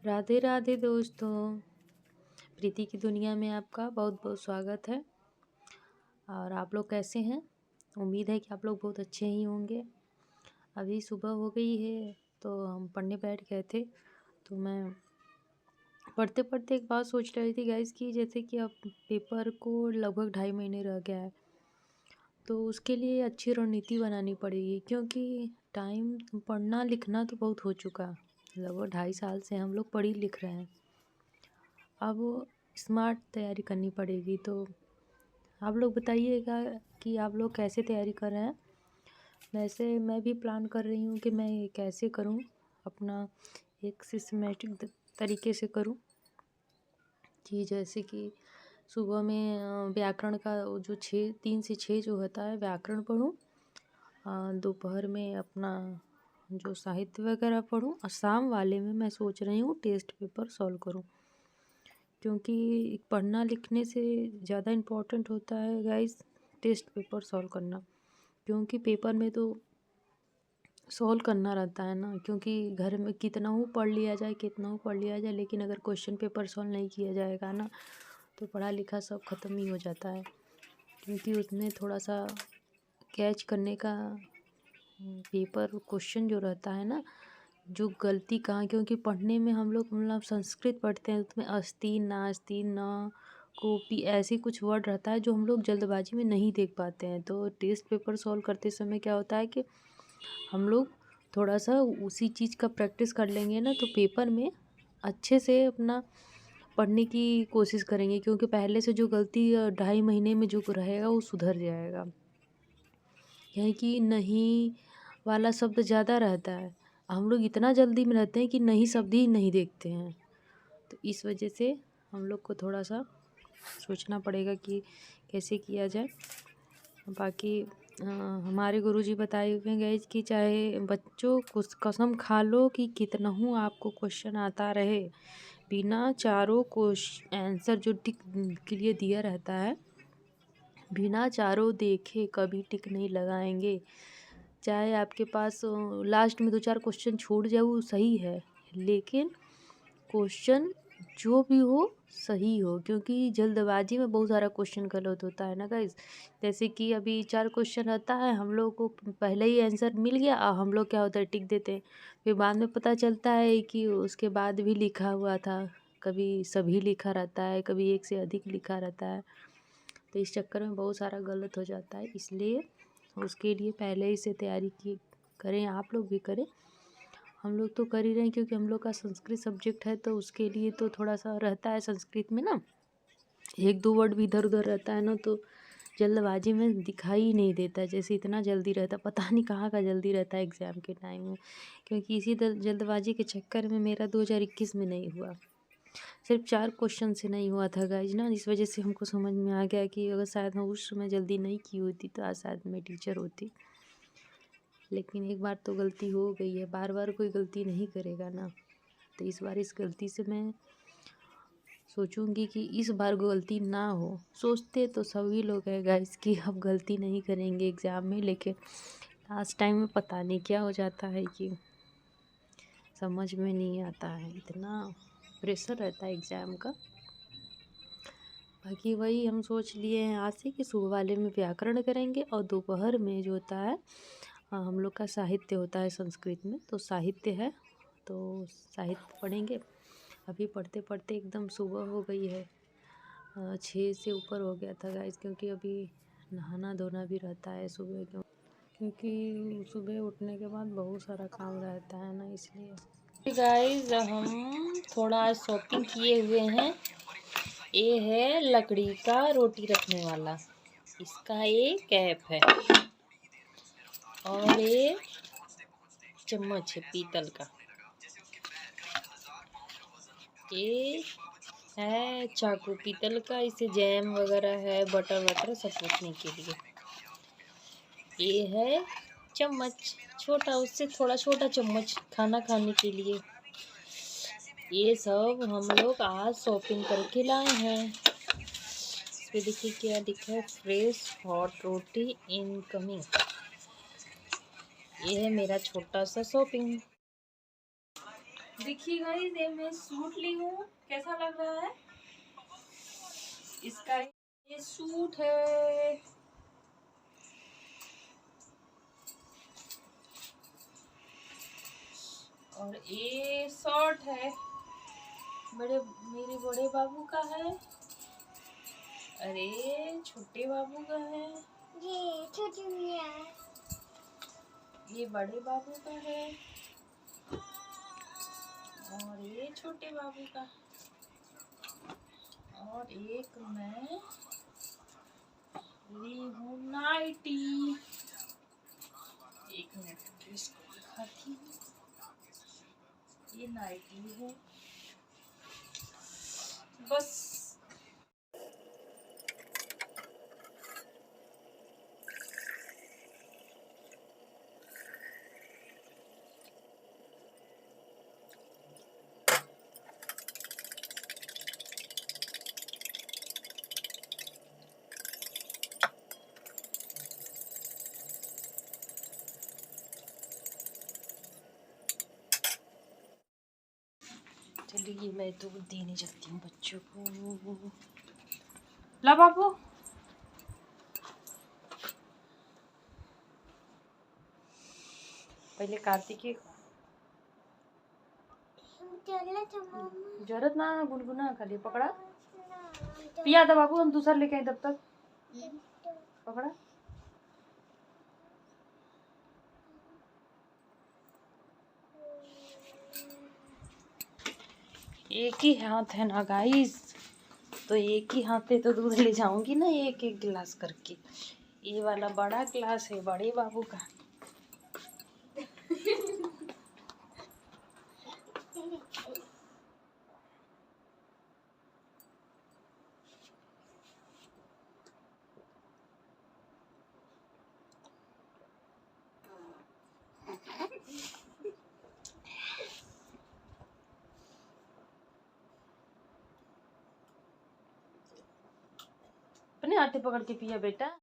राधे राधे दोस्तों। प्रीति की दुनिया में आपका बहुत बहुत स्वागत है। और आप लोग कैसे हैं? उम्मीद है कि आप लोग बहुत अच्छे ही होंगे। अभी सुबह हो गई है तो हम पढ़ने बैठ गए थे। तो मैं पढ़ते पढ़ते एक बात सोच रही थी गाइस कि जैसे कि अब पेपर को लगभग 2.5 महीने रह गया है, तो उसके लिए अच्छी रणनीति बनानी पड़ेगी, क्योंकि टाइम पढ़ना लिखना तो बहुत हो चुका। लगभग 2.5 साल से हम लोग पढ़ ही लिख रहे हैं। अब स्मार्ट तैयारी करनी पड़ेगी। तो आप लोग बताइएगा कि आप लोग कैसे तैयारी कर रहे हैं। वैसे मैं भी प्लान कर रही हूँ कि मैं ये कैसे करूँ, अपना एक सिस्टमेटिक तरीके से करूँ। कि जैसे कि सुबह में व्याकरण का वो जो 3 से 6 जो होता है व्याकरण पढूँ। दोपहर में अपना जो साहित्य वगैरह पढूँ, और शाम वाले में मैं सोच रही हूँ टेस्ट पेपर सॉल्व करूँ। क्योंकि पढ़ना लिखने से ज़्यादा इम्पोर्टेंट होता है गाइस टेस्ट पेपर सॉल्व करना। क्योंकि पेपर में तो सॉल्व करना रहता है ना, क्योंकि घर में कितना हो पढ़ लिया जाए, लेकिन अगर क्वेश्चन पेपर सॉल्व नहीं किया जाएगा ना, तो पढ़ा लिखा सब ख़त्म ही हो जाता है। क्योंकि उसमें थोड़ा सा कैच करने का पेपर क्वेश्चन जो रहता है ना, जो गलती कहाँ, क्योंकि पढ़ने में हम लोग मतलब संस्कृत पढ़ते हैं, उसमें अस्ति नास्ति न कोपी ऐसे कुछ वर्ड रहता है जो हम लोग जल्दबाजी में नहीं देख पाते हैं। तो टेस्ट पेपर सॉल्व करते समय क्या होता है कि हम लोग थोड़ा सा उसी चीज़ का प्रैक्टिस कर लेंगे ना, तो पेपर में अच्छे से अपना पढ़ने की कोशिश करेंगे। क्योंकि पहले से जो गलती 2.5 महीने में जो रहेगा वो सुधर जाएगा। यही कि नहीं वाला शब्द ज़्यादा रहता है, हम लोग इतना जल्दी में रहते हैं कि नहीं शब्द ही नहीं देखते हैं। तो इस वजह से हम लोग को थोड़ा सा सोचना पड़ेगा कि कैसे किया जाए। बाकी हमारे गुरुजी बताए हुए गए कि चाहे बच्चों कुछ कसम खा लो कि कितनहू आपको क्वेश्चन आता रहे, बिना चारों आंसर जो टिक के लिए दिया रहता है, बिना चारों देखे कभी टिक नहीं लगाएंगे। चाहे आपके पास लास्ट में 2-4 क्वेश्चन छूट जाए वो सही है, लेकिन क्वेश्चन जो भी हो सही हो। क्योंकि जल्दबाजी में बहुत सारा क्वेश्चन गलत होता है ना गाइस। जैसे कि अभी 4 क्वेश्चन रहता है, हम लोग को पहले ही आंसर मिल गया और हम लोग क्या होता है टिक देते हैं। फिर बाद में पता चलता है कि उसके बाद भी लिखा हुआ था, कभी सभी लिखा रहता है, कभी एक से अधिक लिखा रहता है। तो इस चक्कर में बहुत सारा गलत हो जाता है। इसलिए उसके लिए पहले ही से तैयारी की करें, आप लोग भी करें। हम लोग तो कर ही रहे हैं, क्योंकि हम लोग का संस्कृत सब्जेक्ट है, तो उसके लिए तो थोड़ा सा रहता है संस्कृत में ना, 1-2 वर्ड भी इधर उधर रहता है ना, तो जल्दबाजी में दिखाई ही नहीं देता। जैसे इतना जल्दी रहता, पता नहीं कहाँ का जल्दी रहता है एग्ज़ाम के टाइम में। क्योंकि इसी जल्दबाजी के चक्कर में मेरा 2021 में नहीं हुआ, सिर्फ 4 क्वेश्चन से नहीं हुआ था गाइज ना। इस वजह से हमको समझ में आ गया कि अगर शायद मैं उस समय जल्दी नहीं की होती तो आज शायद मैं टीचर होती। लेकिन एक बार तो गलती हो गई है, बार बार कोई गलती नहीं करेगा ना। तो इस बार इस गलती से मैं सोचूंगी कि इस बार गलती ना हो। सोचते तो सभी लोग हैं गाइस कि अब गलती नहीं करेंगे एग्ज़ाम में, लेकिन लास्ट टाइम में पता नहीं क्या हो जाता है कि समझ में नहीं आता है, इतना प्रेशर रहता है एग्ज़ाम का। बाकी वही हम सोच लिए हैं आज से कि सुबह वाले में व्याकरण करेंगे, और दोपहर में जो होता है हम लोग का साहित्य होता है संस्कृत में, तो साहित्य है तो साहित्य पढ़ेंगे। अभी पढ़ते पढ़ते एकदम सुबह हो गई है, 6 से ऊपर हो गया था गाइस। क्योंकि अभी नहाना धोना भी रहता है सुबह, क्योंकि सुबह उठने के बाद बहुत सारा काम रहता है ना, इसलिए। गाइस हम थोड़ा आज शॉपिंग किए हुए हैं। ये है लकड़ी का रोटी रखने वाला, इसका ये कैप है, और ये चम्मच है पीतल का। ये है चाकू पीतल का, इसे जैम वगैरह है, बटर वटर सब पूछने के लिए। ये है चम्मच छोटा, उससे थोड़ा छोटा चम्मच खाना खाने के लिए। ये सब हम लोग आज शॉपिंग करके लाए हैं। इसमें देखिए क्या लिखा है, फ्रेश हॉट रोटी इनकमिंग। ये है मेरा छोटा सा शॉपिंग। देखिए गाइस, ये मैं सूट ली हूँ, कैसा लग रहा है? इसका ये सूट है। और ये शर्ट है, मेरे बड़े बाबू का है। अरे छोटे बाबू का है। ये छोटी मियाँ, ये बड़े बाबू का है। और ये छोटे बाबू का। और एक मैं ली हूँ नाइटी। एक मिनट इसको दिखाती हूँ। ये नाइटी है बस। चलिए मैं दूध देने जाती हूँ बच्चों को। ला बाबू, पहले कार्तिक जरूरत ना गुनगुना खाली पकड़ा पिया था बाबू, हम दूसरा लेके आए तब तक। पकड़ा। एक ही हाथ है ना गाइस, तो एक ही हाथ से तो दूध ले जाऊंगी ना, एक एक गिलास करके। ये वाला बड़ा गिलास है बड़े बाबू का। अपने हाथे पकड़ के पिया बेटा।